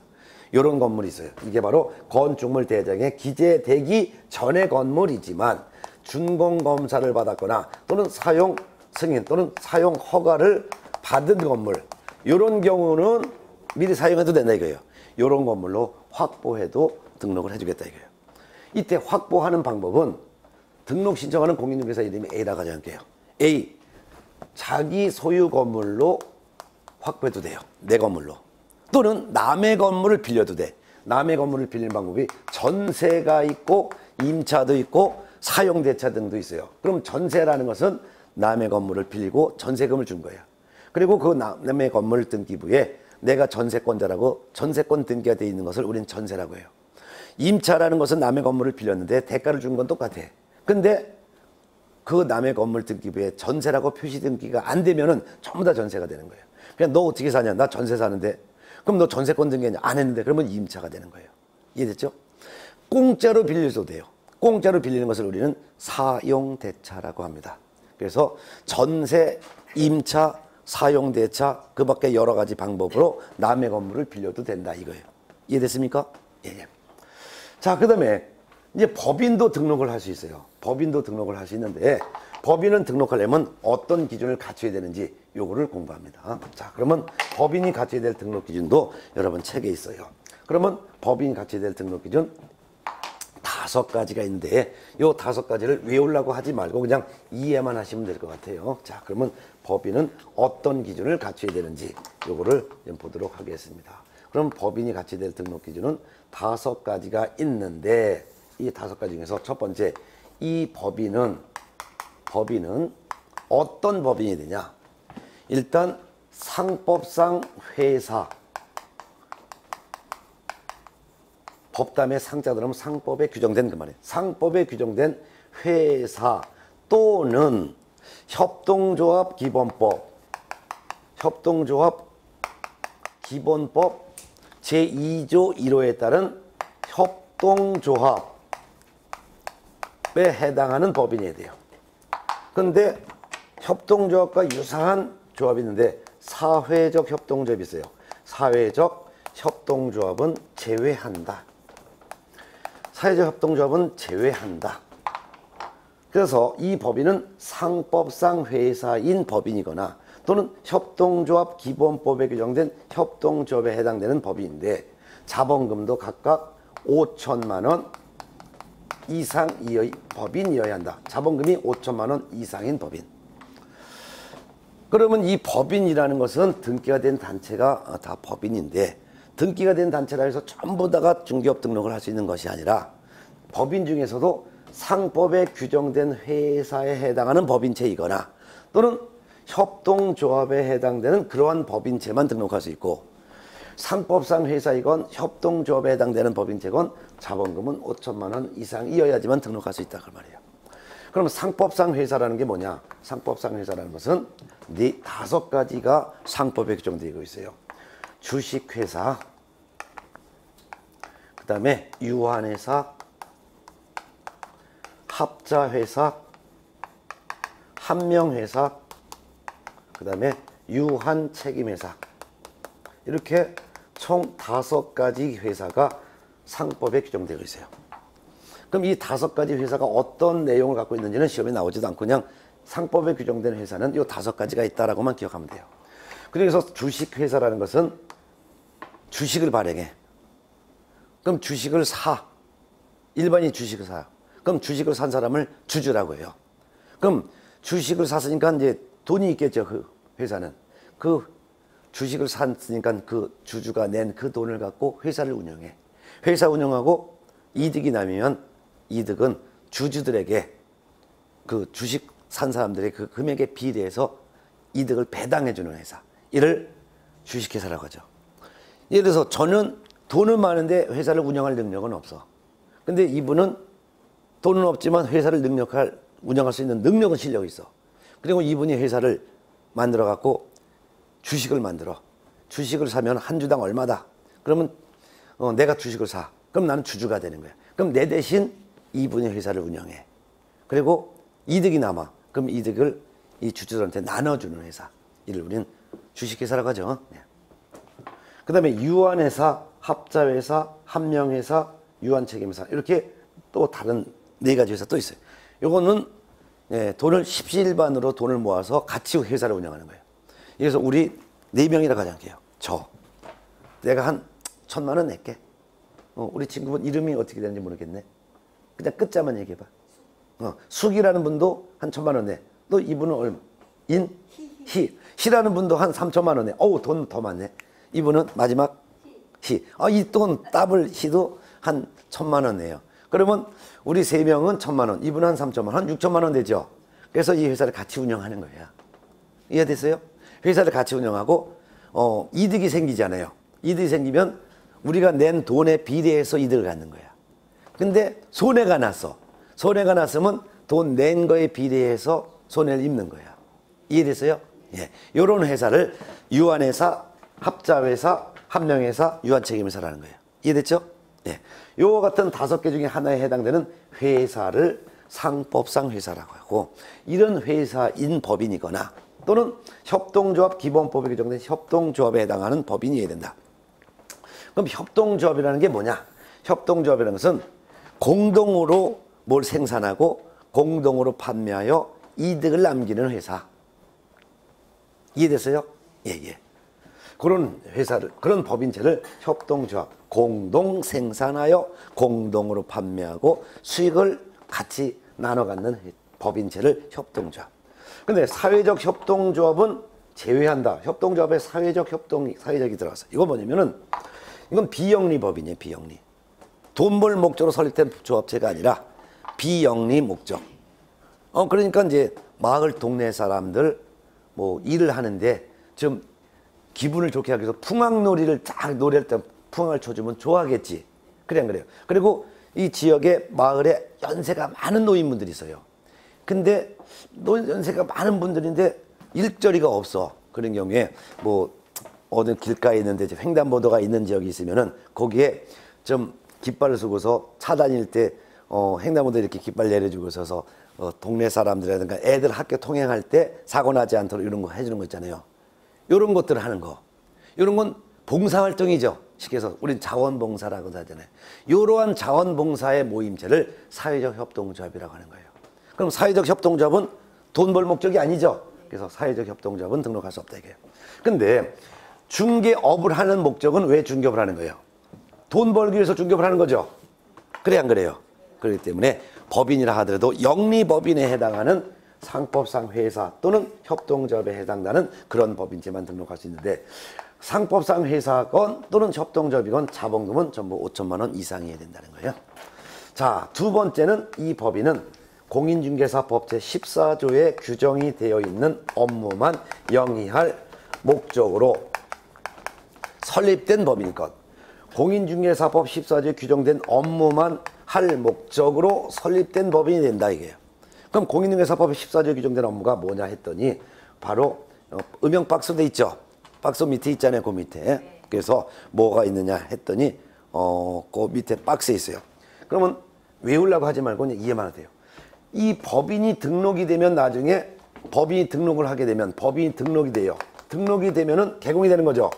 Speaker 1: 이런 건물이 있어요. 이게 바로 건축물 대장에 기재되기 전의 건물이지만 준공검사를 받았거나 또는 사용 승인 또는 사용 허가를 받은 건물, 이런 경우는 미리 사용해도 된다 이거예요. 이런 건물로 확보해도 등록을 해주겠다 이거예요. 이때 확보하는 방법은 등록 신청하는 공인중개사 이름이 A라고 가정할게요. A, 자기 소유 건물로 확보해도 돼요. 내 건물로. 또는 남의 건물을 빌려도 돼. 남의 건물을 빌리는 방법이 전세가 있고 임차도 있고 사용대차 등도 있어요. 그럼 전세라는 것은 남의 건물을 빌리고 전세금을 준 거예요. 그리고 그 남의 건물 등기부에 내가 전세권자라고 전세권 등기가 되어 있는 것을 우리는 전세라고 해요. 임차라는 것은 남의 건물을 빌렸는데 대가를 준 건 똑같아. 근데 그 남의 건물 등기부에 전세라고 표시 등기가 안 되면은 전부 다 전세가 되는 거예요. 그냥 너 어떻게 사냐? 나 전세 사는데. 그럼 너 전세권 등기 안 했는데 그러면 임차가 되는 거예요. 이해됐죠? 공짜로 빌려도 돼요. 공짜로 빌리는 것을 우리는 사용대차라고 합니다. 그래서 전세, 임차, 사용대차 그 밖에 여러 가지 방법으로 남의 건물을 빌려도 된다 이거예요. 이해됐습니까? 예. 자, 그 다음에 이제 법인도 등록을 할 수 있어요. 법인도 등록을 할 수 있는데 법인은 등록하려면 어떤 기준을 갖춰야 되는지 요거를 공부합니다. 자, 그러면 법인이 갖춰야 될 등록 기준도 여러분 책에 있어요. 그러면 법인이 갖춰야 될 등록 기준 5가지가 있는데 요 5가지를 외우려고 하지 말고 그냥 이해만 하시면 될 것 같아요. 자, 그러면 법인은 어떤 기준을 갖춰야 되는지 요거를 좀 보도록 하겠습니다. 그럼 법인이 갖춰야 될 등록 기준은 5가지가 있는데 이 5가지 중에서 첫 번째, 이 법인은 어떤 법인이 되냐? 일단 상법상 회사, 법담에 상자 들어오면 상법에 규정된 그 말이에요. 상법에 규정된 회사 또는 협동조합 기본법 제2조 1호에 따른 협동조합에 해당하는 법인이 돼요. 근데 협동조합과 유사한 조합이 있는데 사회적 협동조합이 있어요. 사회적 협동조합은 제외한다. 사회적 협동조합은 제외한다. 그래서 이 법인은 상법상 회사인 법인이거나 또는 협동조합 기본법에 규정된 협동조합에 해당되는 법인인데 자본금도 각각 5천만 원 이상의 법인이어야 한다. 자본금이 5천만 원 이상인 법인. 그러면 이 법인이라는 것은 등기가 된 단체가 다 법인인데 등기가 된 단체라 해서 전부 다가 중개업 등록을 할 수 있는 것이 아니라 법인 중에서도 상법에 규정된 회사에 해당하는 법인체이거나 또는 협동조합에 해당되는 그러한 법인체만 등록할 수 있고 상법상 회사이건 협동조합에 해당되는 법인체건 자본금은 5천만 원 이상이어야지만 등록할 수 있다 그 말이에요. 그럼 상법상 회사라는 게 뭐냐? 상법상 회사라는 것은 네 5가지가 상법에 규정되어 있어요. 주식회사, 그 다음에 유한회사, 합자회사, 한명회사, 그 다음에 유한책임회사. 이렇게 총 5가지 회사가 상법에 규정되어 있어요. 그럼 이 5가지 회사가 어떤 내용을 갖고 있는지는 시험에 나오지도 않고 그냥 상법에 규정된 회사는 이 5가지가 있다라고만 기억하면 돼요. 그래서 주식회사라는 것은 주식을 발행해. 그럼 주식을 사. 일반인 주식을 사. 그럼 주식을 산 사람을 주주라고 해요. 그럼 주식을 샀으니까 이제 돈이 있겠죠. 그 회사는. 그 주식을 샀으니까 그 주주가 낸 그 돈을 갖고 회사를 운영해. 회사 운영하고 이득이 나면 이득은 주주들에게 그 주식 산 사람들의 그 금액에 비례해서 이득을 배당해 주는 회사. 이를 주식회사라고 하죠. 예를 들어서 저는 돈은 많은데 회사를 운영할 능력은 없어. 근데 이분은 돈은 없지만 회사를 운영할 수 있는 능력은 실력이 있어. 그리고 이분이 회사를 만들어 갖고 주식을 만들어. 주식을 사면 한 주당 얼마다. 그러면 내가 주식을 사. 그럼 나는 주주가 되는 거야. 그럼 내 대신 이분이 회사를 운영해. 그리고 이득이 남아. 그럼 이득을 이 주주들한테 나눠주는 회사. 이를 우리는 주식회사라고 하죠. 네. 그 다음에 유한회사, 합자회사, 한명회사, 유한책임회사. 이렇게 또 다른 4가지 회사 또 있어요. 요거는 돈을 십시일반으로 돈을 모아서 같이 회사를 운영하는 거예요. 그래서 우리 4명이라 가정할게요. 내가 한 1,000만 원 낼게. 우리 친구분 이름이 어떻게 되는지 모르겠네. 그냥 끝자만 얘기해봐. 숙이라는 분도 한 1,000만 원 내. 또 이분은 얼마? 희라는 분도 한 3천만 원 내. 어우, 돈 더 많네. 이분은 마지막 희. 이 돈 더블 희도 한 1,000만 원 내요. 그러면 우리 3명은 1,000만 원, 이분은 한 3천만 원, 한 6천만 원 되죠. 그래서 이 회사를 같이 운영하는 거예요. 이해됐어요? 회사를 같이 운영하고 이득이 생기잖아요. 이득이 생기면 우리가 낸 돈에 비례해서 이득을 갖는 거야. 근데 손해가 났어. 손해가 났으면 돈 낸 거에 비례해서 손해를 입는 거야. 이해됐어요? 예. 요런 회사를 유한회사, 합자회사, 한명회사, 유한책임회사라는 거예요. 이해됐죠? 예. 요 같은 5개 중에 하나에 해당되는 회사를 상법상 회사라고 하고 이런 회사인 법인이거나 또는 협동조합 기본법에 규정된 협동조합에 해당하는 법인이어야 된다. 그럼 협동조합이라는 게 뭐냐? 협동조합이라는 것은 공동으로 뭘 생산하고 공동으로 판매하여 이득을 남기는 회사. 이해됐어요? 예. 그런 회사를, 그런 법인체를 협동조합, 공동 생산하여 공동으로 판매하고 수익을 같이 나눠 갖는 법인체를 협동조합. 근데 사회적 협동조합은 제외한다. 협동조합에 사회적이 들어가서. 이거 뭐냐면은 이건 비영리 법인이에요, 비영리. 돈 벌 목적으로 설립된 조합체가 아니라 비영리 목적. 그러니까 이제 마을 동네 사람들 뭐 일을 하는데 좀 기분을 좋게 하기 위해서 풍악놀이를 딱 노래할 때 풍악을 쳐주면 좋아하겠지. 그래 안 그래요? 그리고 이 지역에 마을에 연세가 많은 노인분들이 있어요. 근데 연세가 많은 분들인데 일자리가 없어. 그런 경우에 뭐 어느 길가에 있는데 횡단보도가 있는 지역이 있으면은 거기에 좀 깃발을 쓰고서 차 다닐 때 횡단보도에 이렇게 깃발 내려주고 있어서 동네 사람들이라든가 애들 학교 통행할 때 사고 나지 않도록 이런 거 해주는 거 있잖아요. 이런 것들을 하는 거. 이런 건 봉사활동이죠. 쉽게 해서 우린 자원봉사라고 하잖아요. 이러한 자원봉사의 모임체를 사회적 협동조합이라고 하는 거예요. 그럼 사회적 협동조합은 돈 벌 목적이 아니죠. 그래서 사회적 협동조합은 등록할 수 없다 이게요. 근데 중개업을 하는 목적은 왜 중개업을 하는 거예요? 돈 벌기 위해서 중개업을 하는 거죠. 그래 안 그래요? 그렇기 때문에 법인이라 하더라도 영리법인에 해당하는 상법상 회사 또는 협동조합에 해당하는 그런 법인체만 등록할 수 있는데 상법상 회사건 또는 협동조합이건 자본금은 전부 5천만 원 이상이어야 된다는 거예요. 자, 두 번째는 이 법인은 공인중개사법 제14조에 규정이 되어 있는 업무만 영위할 목적으로 설립된 법인일 것. 공인중개사법 14조에 규정된 업무만 할 목적으로 설립된 법인이 된다 이게요. 그럼 공인중개사법 14조에 규정된 업무가 뭐냐 했더니 바로 음영 박스 돼 있죠. 박스 밑에 있잖아요. 그 밑에. 그래서 뭐가 있느냐 했더니 그 밑에 박스에 있어요. 그러면 외우려고 하지 말고 그냥 이해만 하세요. 이 법인이 등록이 되면 나중에 법인이 등록을 하게 되면 법인이 등록이 돼요. 등록이 되면은 개공이 되는 거죠.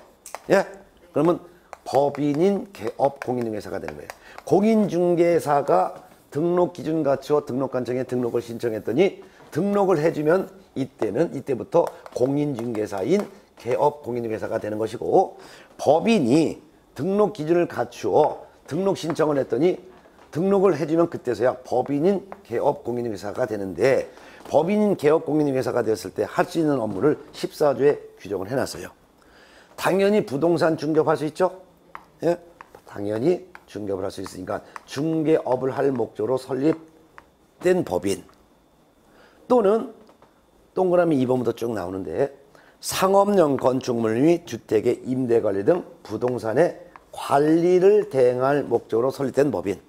Speaker 1: 예? 그러면 법인인 개업 공인중개사가 되는 거예요. 공인중개사가 등록 기준 갖추어 등록관청에 등록을 신청했더니 등록을 해주면 이때부터 공인중개사인 개업 공인중개사가 되는 것이고 법인이 등록 기준을 갖추어 등록 신청을 했더니 등록을 해주면 그때서야 법인인 개업 공인중개사가 되는데 법인인 개업 공인중개사가 되었을 때 할 수 있는 업무를 14조에 규정을 해놨어요. 당연히 부동산 중개업할 수 있죠? 예? 당연히 중개업을 할 수 있으니까 중개업을 할 목적으로 설립된 법인 또는 동그라미 2번부터 쭉 나오는데 상업용 건축물 및 주택의 임대관리 등 부동산의 관리를 대행할 목적으로 설립된 법인.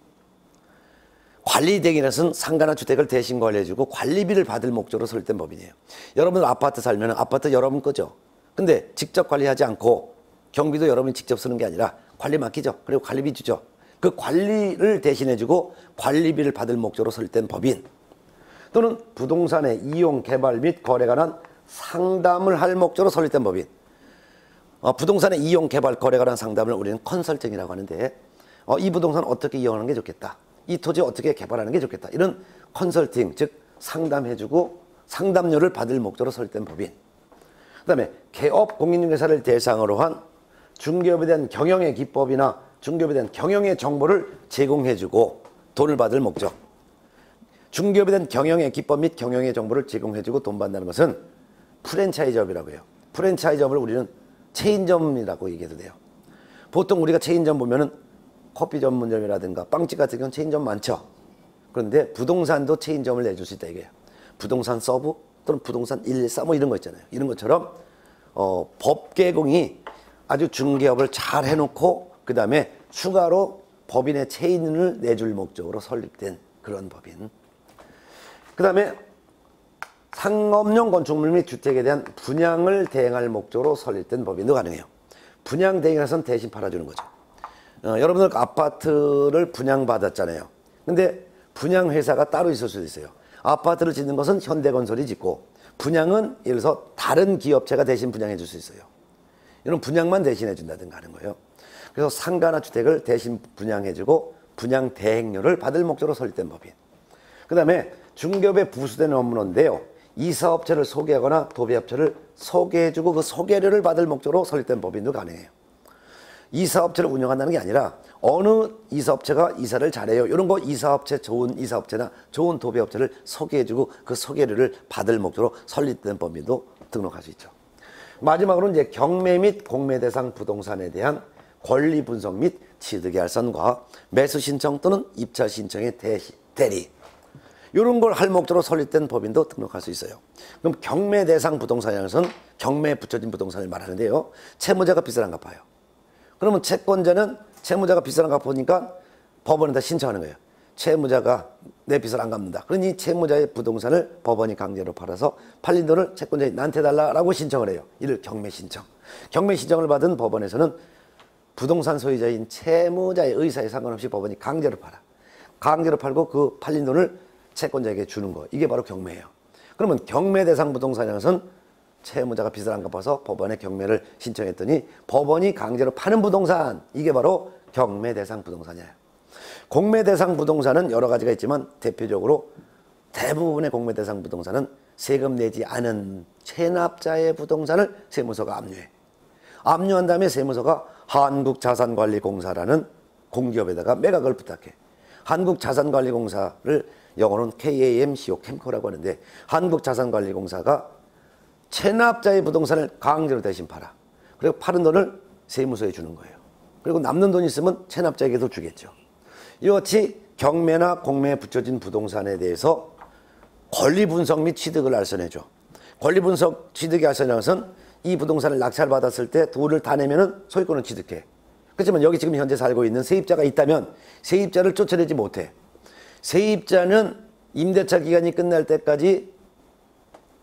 Speaker 1: 관리 대행이라는 것은 상가나 주택을 대신 관리해주고 관리비를 받을 목적으로 설립된 법인이에요. 여러분 아파트 살면 아파트 여러분 거죠. 근데 직접 관리하지 않고 경비도 여러분이 직접 쓰는 게 아니라 관리 맡기죠. 그리고 관리비 주죠. 그 관리를 대신해주고 관리비를 받을 목적으로 설립된 법인 또는 부동산의 이용, 개발 및 거래에 관한 상담을 할 목적으로 설립된 법인. 부동산의 이용, 개발, 거래에 관한 상담을 우리는 컨설팅이라고 하는데 이 부동산 어떻게 이용하는 게 좋겠다. 이 토지 어떻게 개발하는 게 좋겠다. 이런 컨설팅, 즉 상담해주고 상담료를 받을 목적으로 설립된 법인. 그 다음에 개업 공인중개사를 대상으로 한 중개업에 대한 경영의 기법이나 중개업에 대한 경영의 정보를 제공해주고 돈을 받을 목적. 중개업에 대한 경영의 기법 및 경영의 정보를 제공해주고 돈 받는다는 것은 프랜차이즈업이라고 해요. 프랜차이즈업을 우리는 체인점이라고 얘기해도 돼요. 보통 우리가 체인점 보면은 커피 전문점이라든가 빵집 같은 경우는 체인점 많죠. 그런데 부동산도 체인점을 내줄 수 있다 이게요. 부동산 서브 또는 부동산 114 뭐 이런 거 있잖아요. 이런 것처럼 법 개공이 아주 중개업을 잘 해놓고 그 다음에 추가로 법인의 체인을 내줄 목적으로 설립된 그런 법인. 그 다음에 상업용 건축물 및 주택에 대한 분양을 대행할 목적으로 설립된 법인도 가능해요. 분양 대행해서는 대신 팔아주는 거죠. 여러분들 아파트를 분양받았잖아요. 근데 분양회사가 따로 있을 수도 있어요. 아파트를 짓는 것은 현대건설이 짓고 분양은 예를 들어서 다른 기업체가 대신 분양해 줄 수 있어요. 이런 분양만 대신해 준다든가 하는 거예요. 그래서 상가나 주택을 대신 분양해 주고 분양 대행료를 받을 목적으로 설립된 법인. 그 다음에 중개업에 부수되는 업무인데요. 이 사업체를 소개하거나 도배업체를 소개해주고 그 소개료를 받을 목적으로 설립된 법인도 가능해요. 이 사업체를 운영한다는 게 아니라 어느 이사업체가 이사를 잘해요. 이런 거 이사업체, 좋은 이사업체나 좋은 도배업체를 소개해주고 그 소개료를 받을 목적으로 설립된 법인도 등록할 수 있죠. 마지막으로 이제 경매 및 공매 대상 부동산에 대한 권리 분석 및 취득의 알선과 매수 신청 또는 입찰 신청의 대리 이런 걸 할 목적으로 설립된 법인도 등록할 수 있어요. 그럼 경매 대상 부동산이라는 것은 경매에 붙여진 부동산을 말하는데요. 채무자가 빚을 안 갚아요. 그러면 채권자는 채무자가 빚을 안 갚으니까 법원에다 신청하는 거예요. 채무자가 내 빚을 안 갚는다. 그러니 채무자의 부동산을 법원이 강제로 팔아서 팔린 돈을 채권자에 나한테 달라고 신청을 해요. 이를 경매 신청. 경매 신청을 받은 법원에서는 부동산 소유자인 채무자의 의사에 상관없이 법원이 강제로 팔아. 강제로 팔고 그 팔린 돈을 채권자에게 주는 거. 이게 바로 경매예요. 그러면 경매 대상 부동산이라는 것은 채무자가 빚을 안 갚아서 법원에 경매를 신청했더니 법원이 강제로 파는 부동산, 이게 바로 경매 대상 부동산이에요. 공매 대상 부동산은 여러 가지가 있지만 대표적으로 대부분의 공매 대상 부동산은 세금 내지 않은 체납자의 부동산을 세무서가 압류해. 압류한 다음에 세무서가 한국자산관리공사라는 공기업에다가 매각을 부탁해. 한국자산관리공사를 영어로는 KAMCO, 캠코라고 하는데 한국자산관리공사가 체납자의 부동산을 강제로 대신 팔아. 그리고 파는 돈을 세무서에 주는 거예요. 그리고 남는 돈 있으면 체납자에게도 주겠죠. 이와 같이 경매나 공매에 붙여진 부동산에 대해서 권리분석 및 취득을 알선해줘. 권리분석 취득이 알선이라는 것은 이 부동산을 낙찰받았을 때 돈을 다 내면은 소유권을 취득해. 그렇지만 여기 지금 현재 살고 있는 세입자가 있다면 세입자를 쫓아내지 못해. 세입자는 임대차 기간이 끝날 때까지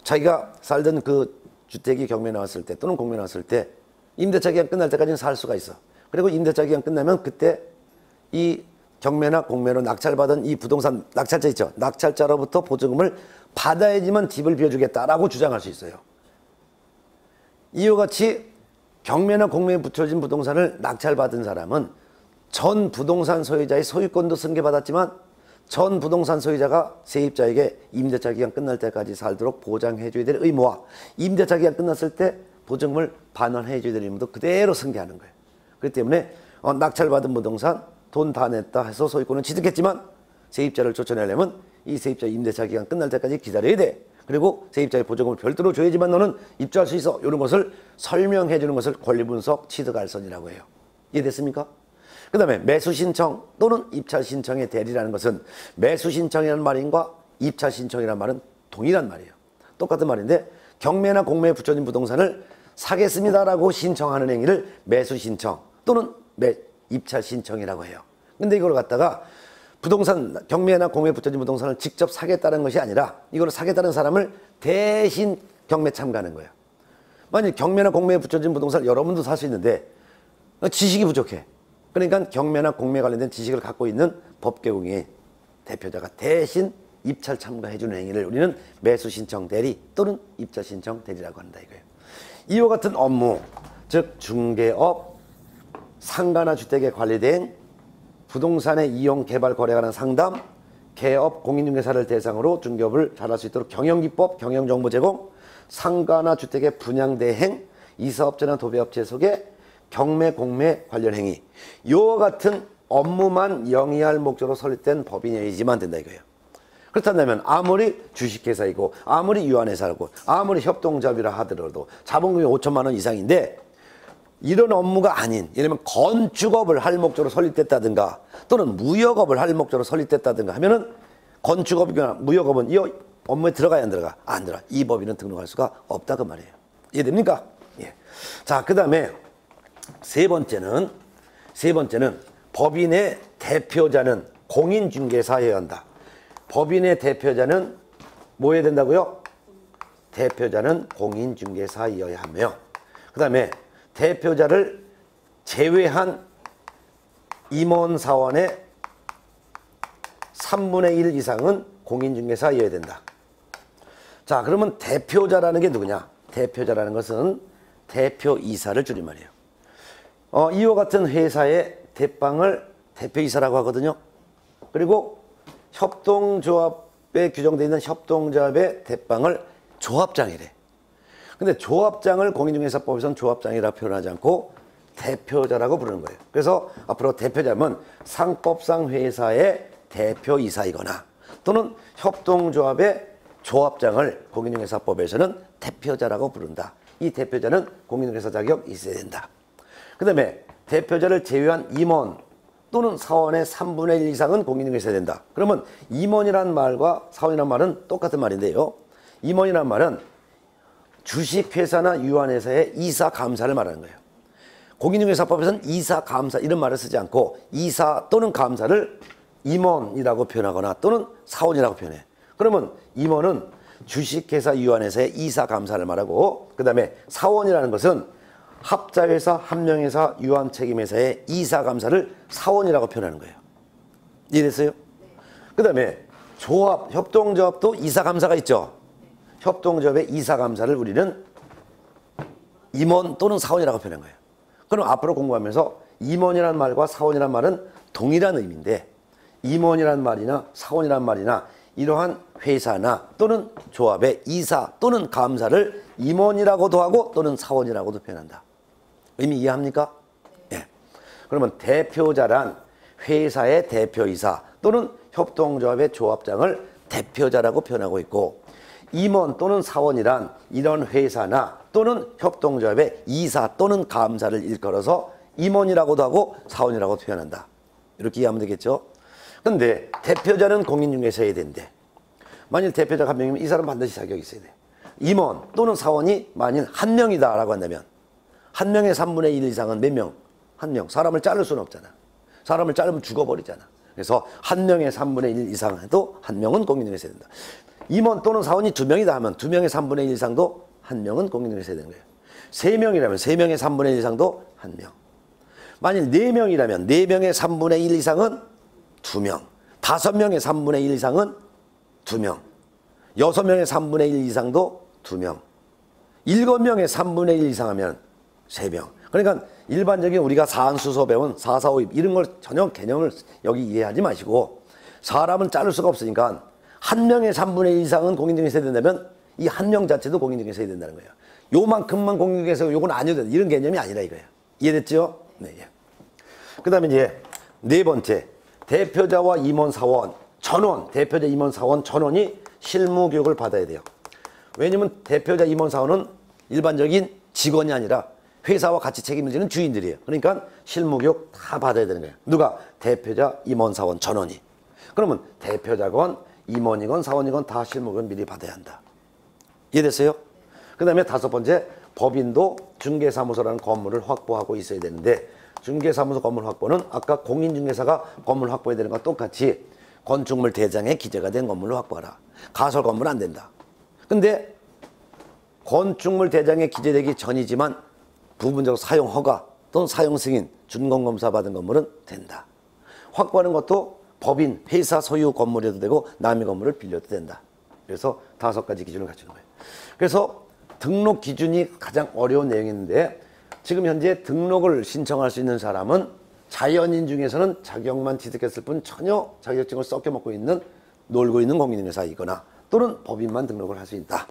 Speaker 1: 자기가 살던 그 주택이 경매 나왔을 때 또는 공매 나왔을 때 임대차 기간 끝날 때까지는 살 수가 있어. 그리고 임대차 기간 끝나면 그때 이 경매나 공매로 낙찰받은 이 부동산 낙찰자 있죠. 낙찰자로부터 보증금을 받아야지만 집을 비워주겠다라고 주장할 수 있어요. 이와 같이 경매나 공매에 붙여진 부동산을 낙찰받은 사람은 전 부동산 소유자의 소유권도 승계받았지만 전 부동산 소유자가 세입자에게 임대차 기간 끝날 때까지 살도록 보장해줘야 될 의무와 임대차 기간 끝났을 때 보증금을 반환해줘야 될 의무도 그대로 승계하는 거예요. 그렇기 때문에 낙찰받은 부동산 돈 다 냈다 해서 소유권은 취득했지만 세입자를 쫓아내려면 이 세입자 임대차 기간 끝날 때까지 기다려야 돼. 그리고 세입자의 보증금을 별도로 줘야지만 너는 입주할 수 있어. 이런 것을 설명해 주는 것을 권리분석 취득알선이라고 해요. 이해됐습니까? 그 다음에 매수신청 또는 입찰신청의 대리라는 것은 매수신청이라는 말인과 입찰신청이라는 말은 동일한 말이에요. 똑같은 말인데 경매나 공매에 붙여진 부동산을 사겠습니다라고 신청하는 행위를 매수신청 또는 입찰신청이라고 해요. 근데 이걸 갖다가 부동산 경매나 공매에 붙여진 부동산을 직접 사겠다는 것이 아니라 이걸 사겠다는 사람을 대신 경매 참가하는 거예요. 만약 경매나 공매에 붙여진 부동산을 여러분도 살 수 있는데 지식이 부족해. 그러니까 경매나 공매에 관련된 지식을 갖고 있는 법계공의 대표자가 대신 입찰 참가해 주는 행위를 우리는 매수신청 대리 또는 입찰신청 대리라고 한다 이거예요. 이와 같은 업무, 즉 중개업, 상가나 주택에 관리된 부동산의 이용, 개발, 거래에 관한 상담, 개업, 공인중개사를 대상으로 중개업을 잘할 수 있도록 경영기법, 경영정보 제공, 상가나 주택의 분양 대행, 이사업체나 도배업체 소개, 경매, 공매 관련 행위, 이와 같은 업무만 영위할 목적으로 설립된 법인이지만 된다 이거예요. 그렇다면 아무리 주식회사이고 아무리 유한회사고 아무리 협동조합이라 하더라도 자본금이 5천만 원 이상인데 이런 업무가 아닌, 예를 들면 건축업을 할 목적으로 설립됐다든가 또는 무역업을 할 목적으로 설립됐다든가 하면은 건축업이나 무역업은 이 업무에 들어가야 안 들어가? 안 들어가. 이 법인은 등록할 수가 없다 그 말이에요. 이해됩니까? 예. 자, 그 다음에 세 번째는 법인의 대표자는 공인중개사여야 한다. 법인의 대표자는 뭐 해야 된다고요? 대표자는 공인중개사여야 하며, 그 다음에 대표자를 제외한 임원사원의 3분의 1 이상은 공인중개사여야 된다. 자, 그러면 대표자라는 게 누구냐? 대표자라는 것은 대표이사를 줄임말이에요. 이와 같은 회사의 대빵을 대표이사라고 하거든요. 그리고 협동조합에 규정되어 있는 협동조합의 대빵을 조합장이래. 근데 조합장을 공인중개사법에서는 조합장이라 표현하지 않고 대표자라고 부르는 거예요. 그래서 앞으로 대표자면 상법상 회사의 대표이사이거나 또는 협동조합의 조합장을 공인중개사법에서는 대표자라고 부른다. 이 대표자는 공인중개사 자격이 있어야 된다. 그 다음에 대표자를 제외한 임원 또는 사원의 3분의 1 이상은 공인중개사여야 된다. 그러면 임원이란 말과 사원이란 말은 똑같은 말인데요. 임원이란 말은 주식회사나 유한회사의 이사, 감사를 말하는 거예요. 공인중개사법에서는 이사, 감사 이런 말을 쓰지 않고 이사 또는 감사를 임원이라고 표현하거나 또는 사원이라고 표현해. 그러면 임원은 주식회사, 유한회사의 이사, 감사를 말하고, 그 다음에 사원이라는 것은 합자회사, 합령회사, 유한책임회사의 이사, 감사를 사원이라고 표현하는 거예요. 이해됐어요? 그 다음에 조합, 협동조합도 이사, 감사가 있죠. 협동조합의 이사, 감사를 우리는 임원 또는 사원이라고 표현한 거예요. 그럼 앞으로 공부하면서 임원이라는 말과 사원이라는 말은 동일한 의미인데 임원이라는 말이나 사원이라는 말이나 이러한 회사나 또는 조합의 이사 또는 감사를 임원이라고도 하고 또는 사원이라고도 표현한다. 의미 이해합니까? 예. 그러면 대표자란 회사의 대표이사 또는 협동조합의 조합장을 대표자라고 표현하고 있고 임원 또는 사원이란 이런 회사나 또는 협동조합의 이사 또는 감사를 일컬어서 임원이라고도 하고 사원이라고 표현한다. 이렇게 이해하면 되겠죠? 근데 대표자는 공인중개사여야 되는데 만일 대표자가 한 명이면 이 사람 반드시 자격이 있어야 돼. 임원 또는 사원이 만일 한 명이다 라고 한다면 한 명의 3분의 1 이상은 몇 명? 한 명. 사람을 자를 수는 없잖아. 사람을 자르면 죽어버리잖아. 그래서 한 명의 3분의 1 이상 해도 한 명은 공인중개사여야 된다. 임원 또는 사원이 2명이다 하면 2명의 3분의 1 이상도 한 명은 공인중개사여야 되는 거예요. 3명이라면 3명의 3분의 1 이상도 한 명. 만일 4명이라면 4명의 3분의 1 이상은 2명. 5명의 3분의 1 이상은 2명. 6명의 3분의 1 이상도 2명. 7명의 3분의 1 이상 하면 3명. 그러니까 일반적인 우리가 사안수소 배운 4, 4, 5, 2 이런 걸 전혀 개념을 여기 이해하지 마시고 사람은 자를 수가 없으니까 한 명의 3분의 1 이상은 공인중개사여야 된다면 이 한 명 자체도 공인중개사여야 된다는 거예요. 요만큼만 공인중개사고 요건 아니어도 된다. 이런 개념이 아니라 이거예요. 이해됐죠? 네. 예. 그 다음에 이제 네 번째 대표자와 임원 사원 전원 대표자 임원 사원 전원이 실무 교육을 받아야 돼요. 왜냐면 대표자 임원 사원은 일반적인 직원이 아니라 회사와 같이 책임을 지는 주인들이에요. 그러니까 실무 교육 다 받아야 되는 거예요. 누가? 대표자 임원 사원 전원이. 그러면 대표자건 임원이건 사원이건 다 실무 교육을 미리 받아야 한다. 이해됐어요? 그 다음에 5번째 법인도 중개사무소라는 건물을 확보하고 있어야 되는데 중개사무소 건물 확보는 아까 공인중개사가 건물 확보해야 되는 것과 똑같이 건축물 대장에 기재가 된 건물로 확보하라. 가설 건물 안 된다. 근데 건축물 대장에 기재되기 전이지만 부분적으로 사용 허가 또는 사용 승인 준공검사 받은 건물은 된다. 확보하는 것도 법인 회사 소유 건물이어도 되고 남의 건물을 빌려도 된다. 그래서 5가지 기준을 갖추는 거예요. 그래서 등록 기준이 가장 어려운 내용인데 지금 현재 등록을 신청할 수 있는 사람은 자연인 중에서는 자격만 취득했을 뿐 전혀 자격증을 썩겨 먹고 있는 놀고 있는 공인중개사이거나 또는 법인만 등록을 할 수 있다.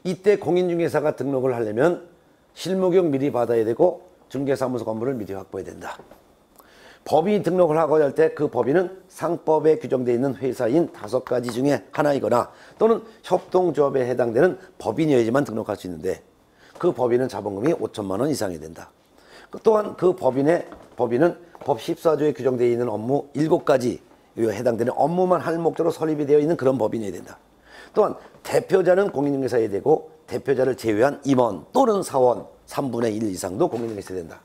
Speaker 1: 이때 공인중개사가 등록을 하려면 실무교육 미리 받아야 되고 중개사무소 건물을 미리 확보해야 된다. 법인이 등록을 하고자 할 때 그 법인은 상법에 규정되어 있는 회사인 5가지 중에 하나이거나 또는 협동조합에 해당되는 법인이어야지만 등록할 수 있는데 그 법인은 자본금이 5천만 원 이상이 된다. 또한 그 법인은 법 14조에 규정되어 있는 업무 7가지에 해당되는 업무만 할 목적으로 설립이 되어 있는 그런 법인이어야 된다. 또한 대표자는 공인중개사여야 되고 대표자를 제외한 임원 또는 사원 3분의 1 이상도 공인중개사여야 된다.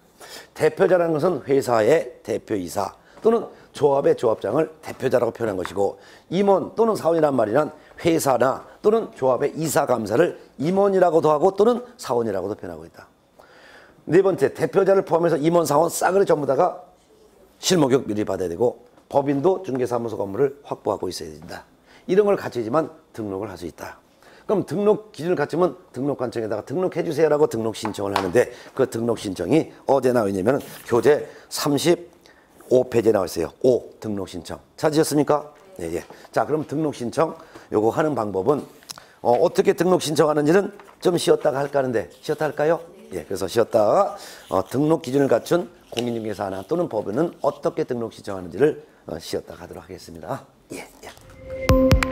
Speaker 1: 대표자라는 것은 회사의 대표이사 또는 조합의 조합장을 대표자라고 표현한 것이고 임원 또는 사원이란 말이란 회사나 또는 조합의 이사감사를 임원이라고도 하고 또는 사원이라고도 표현하고 있다. 네 번째, 대표자를 포함해서 임원, 사원 싸그리 전부 다가 실무교육 미리 받아야 되고 법인도 중개사무소 건물을 확보하고 있어야 된다. 이런 걸 갖춰야지만 등록을 할 수 있다. 그럼 등록 기준을 갖추면 등록관청에다가 등록해 주세요라고 등록 신청을 하는데 그 등록 신청이 어디에 나와 있냐면 교재 35페이지에 나와 있어요. 5 등록 신청. 찾으셨습니까? 예, 예. 자, 그럼 등록 신청 요거 하는 방법은 어떻게 등록 신청하는지는 좀 쉬었다가 할까 하는데 쉬었다 할까요? 예, 그래서 쉬었다가 등록 기준을 갖춘 공인중개사 하나 또는 법인은 어떻게 등록 신청하는지를 쉬었다가 하도록 하겠습니다. 예, 예.